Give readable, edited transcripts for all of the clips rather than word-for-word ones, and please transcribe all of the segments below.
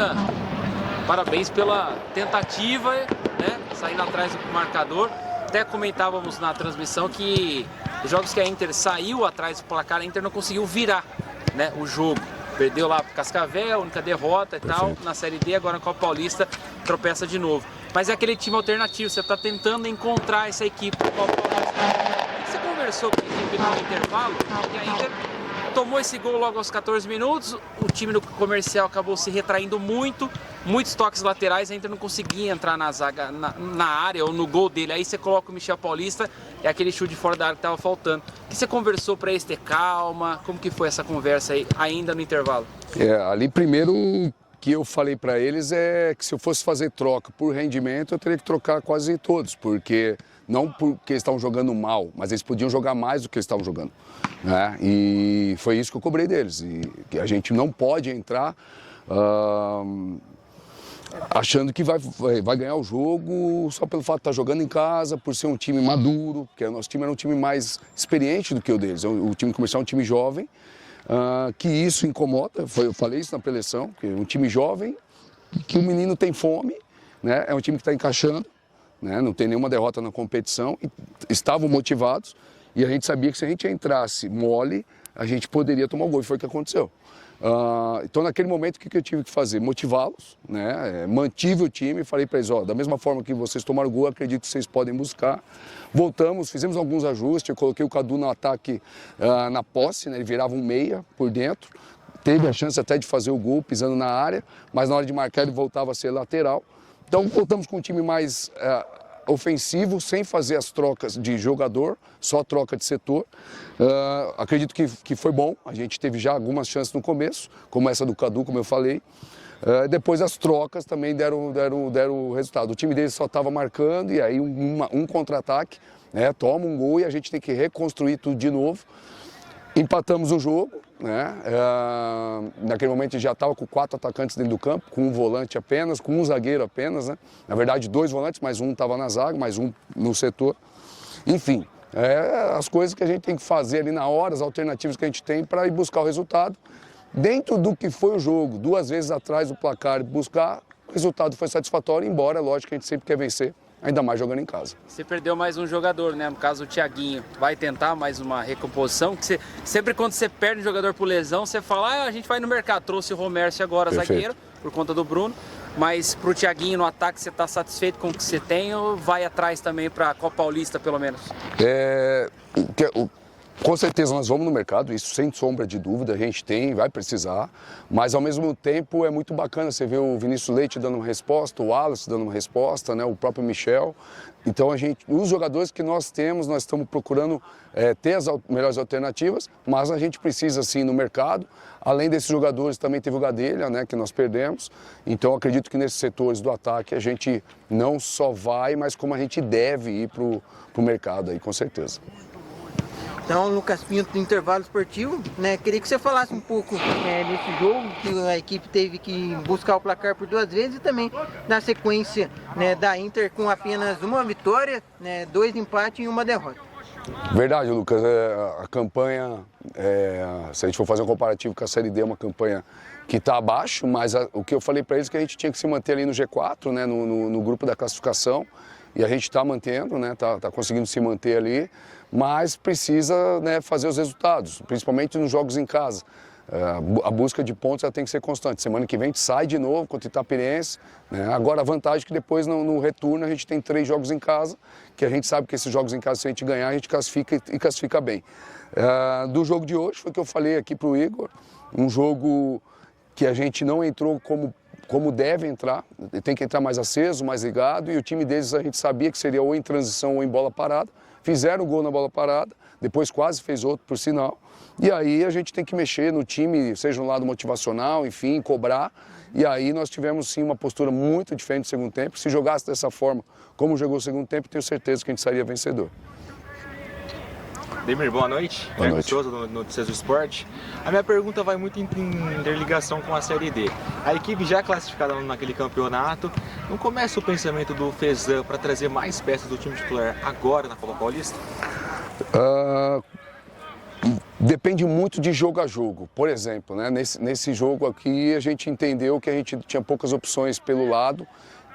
Paulista, parabéns pela tentativa, né? Saindo atrás do marcador. Até comentávamos na transmissão que os jogos que a Inter saiu atrás do placar, a Inter não conseguiu virar, né, o jogo. Perdeu lá pro Cascavel, única derrota e tal, na Série D, agora na Copa Paulista tropeça de novo. Mas é aquele time alternativo, você está tentando encontrar essa equipe da Copa Paulista. Você conversou com a equipe no intervalo, e a Inter tomou esse gol logo aos 14 minutos, o time do Comercial acabou se retraindo muito, muitos toques laterais, a Inter não conseguia entrar na zaga, na área ou no gol dele. Aí você coloca o Michel Paulista, é aquele chute de fora da área que estava faltando. O que você conversou para eles ter calma? Como que foi essa conversa aí, ainda no intervalo? Ali primeiro que eu falei para eles é que se eu fosse fazer troca por rendimento, eu teria que trocar quase todos, porque não porque eles estavam jogando mal, mas eles podiam jogar mais do que eles estavam jogando, né? E foi isso que eu cobrei deles. E que a gente não pode entrar achando que vai ganhar o jogo só pelo fato de estar jogando em casa, por ser um time maduro, porque o nosso time era um time mais experiente do que o deles. O time comercial é um time jovem, que isso incomoda, eu falei isso na preleção, que é um time jovem, que o menino tem fome, né? É um time que está encaixando, né? Não tem nenhuma derrota na competição, e estavam motivados, e a gente sabia que se a gente entrasse mole, a gente poderia tomar o gol, e foi o que aconteceu. Então, naquele momento, o que eu tive que fazer? Motivá-los, né? Mantive o time, falei para eles, da mesma forma que vocês tomaram o gol, acredito que vocês podem buscar. Voltamos, fizemos alguns ajustes, eu coloquei o Cadu no ataque na posse, né? Ele virava um meia por dentro, teve a chance até de fazer o gol pisando na área, mas na hora de marcar ele voltava a ser lateral. Então, voltamos com um time mais ofensivo, sem fazer as trocas de jogador, só troca de setor. Acredito que foi bom, a gente teve já algumas chances no começo, como essa do Cadu, como eu falei. Depois as trocas também deram resultado. O time deles só estava marcando e aí um contra-ataque, né, toma um gol e a gente tem que reconstruir tudo de novo. Empatamos o jogo, né? Naquele momento já estava com 4 atacantes dentro do campo, com um volante apenas, com um zagueiro apenas, né? Na verdade 2 volantes, mas um estava na zaga, mais um no setor. Enfim, as coisas que a gente tem que fazer ali na hora, as alternativas que a gente tem para ir buscar o resultado. Dentro do que foi o jogo, 2 vezes atrás do placar, buscar, o resultado foi satisfatório, embora, lógico, que a gente sempre quer vencer. Ainda mais jogando em casa. Você perdeu mais um jogador, né? No caso, o Thiaguinho. Vai tentar mais uma recomposição? Que sempre quando você perde um jogador por lesão, você fala, a gente vai no mercado. Trouxe o Romércio agora, zagueiro, por conta do Bruno. Mas pro Thiaguinho no ataque, você está satisfeito com o que você tem ou vai atrás também para a Copa Paulista, pelo menos? Com certeza nós vamos no mercado, isso sem sombra de dúvida, a gente vai precisar, mas ao mesmo tempo é muito bacana você ver o Vinícius Leite dando uma resposta, o Wallace dando uma resposta, né, o próprio Michel. Então os jogadores que nós temos, nós estamos procurando ter as melhores alternativas, mas a gente precisa sim no mercado. Além desses jogadores também teve o Gadelha, né, que nós perdemos. Então acredito que nesses setores do ataque a gente não só vai, mas como a gente deve ir para o mercado aí, com certeza. Então, Lucas Pinto, do Intervalo Esportivo, né? Queria que você falasse um pouco desse jogo, que a equipe teve que buscar o placar por 2 vezes e também na sequência, né, da Inter com apenas 1 vitória, né, 2 empates e 1 derrota. Verdade, Lucas. A campanha, se a gente for fazer um comparativo com a Série D, é uma campanha que está abaixo, mas o que eu falei para eles é que a gente tinha que se manter ali no G4, né, no grupo da classificação, e a gente está mantendo, né, tá conseguindo se manter ali, mas precisa, né, fazer os resultados, principalmente nos jogos em casa. A busca de pontos ela tem que ser constante. Semana que vem a gente sai de novo contra o Itapirense, né? Agora a vantagem é que depois no retorno a gente tem 3 jogos em casa, que a gente sabe que esses jogos em casa, se a gente ganhar, a gente classifica e classifica bem. Do jogo de hoje foi o que eu falei aqui para o Igor, um jogo que a gente não entrou como deve entrar, tem que entrar mais aceso, mais ligado, e o time deles a gente sabia que seria ou em transição ou em bola parada. Fizeram o gol na bola parada, depois quase fez outro, por sinal. E aí a gente tem que mexer no time, seja no lado motivacional, enfim, cobrar. E aí nós tivemos sim uma postura muito diferente no segundo tempo. Se jogasse dessa forma, como jogou o segundo tempo, tenho certeza que a gente seria vencedor. Demir, boa noite. Boa noite. Souza, do Notícias do Esporte. A minha pergunta vai muito em interligação com a Série D. A equipe já classificada naquele campeonato, não começa o pensamento do Fezan para trazer mais peças do time titular agora na Copa Paulista? Depende muito de jogo a jogo. Por exemplo, né, nesse jogo aqui a gente entendeu que a gente tinha poucas opções pelo lado,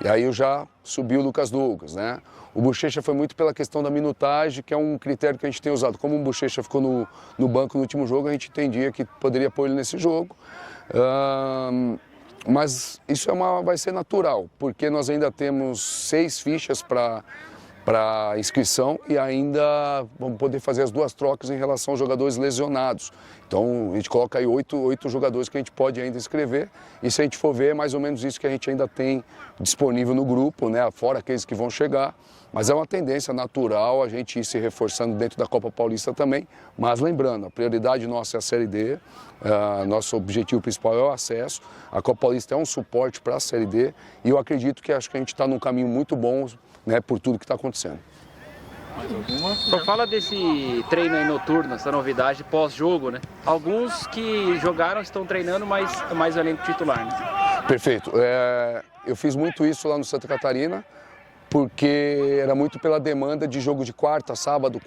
e aí eu já subi o Lucas Douglas, né? O Bochecha foi muito pela questão da minutagem, que é um critério que a gente tem usado. Como o Bochecha ficou no banco no último jogo, a gente entendia que poderia pôr ele nesse jogo. Mas isso vai ser natural, porque nós ainda temos 6 fichas para inscrição e ainda vamos poder fazer as 2 trocas em relação aos jogadores lesionados. Então a gente coloca aí 8 jogadores que a gente pode ainda inscrever, e se a gente for ver é mais ou menos isso que a gente ainda tem disponível no grupo, né? Fora aqueles que vão chegar. Mas é uma tendência natural a gente ir se reforçando dentro da Copa Paulista também. Mas lembrando, a prioridade nossa é a Série D, nosso objetivo principal é o acesso. A Copa Paulista é um suporte para a Série D e eu acredito que acho que a gente está num caminho muito bom, né, por tudo que está acontecendo. Só fala desse treino aí noturno, essa novidade pós-jogo, né? Alguns que jogaram estão treinando mais o elenco titular, né? Perfeito. Eu fiz muito isso lá no Santa Catarina, porque era muito pela demanda de jogo de quarta, sábado,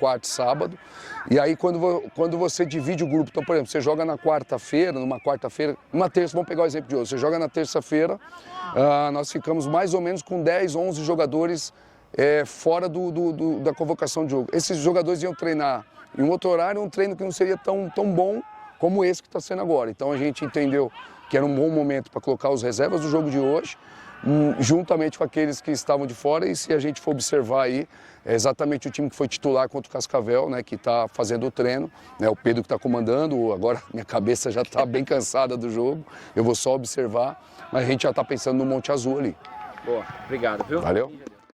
e aí quando você divide o grupo, então por exemplo, você joga numa terça, vamos pegar o exemplo de hoje, você joga na terça-feira, nós ficamos mais ou menos com 10, 11 jogadores fora da convocação de jogo. Esses jogadores iam treinar em um outro horário, um treino que não seria tão bom como esse que está sendo agora. Então a gente entendeu que era um bom momento para colocar os reservas do jogo de hoje, juntamente com aqueles que estavam de fora, e se a gente for observar aí, é exatamente o time que foi titular contra o Cascavel, né, que está fazendo o treino, né, o Pedro que está comandando, agora minha cabeça já está bem cansada do jogo, eu vou só observar, mas a gente já está pensando no Monte Azul ali. Boa, obrigado, viu? Valeu.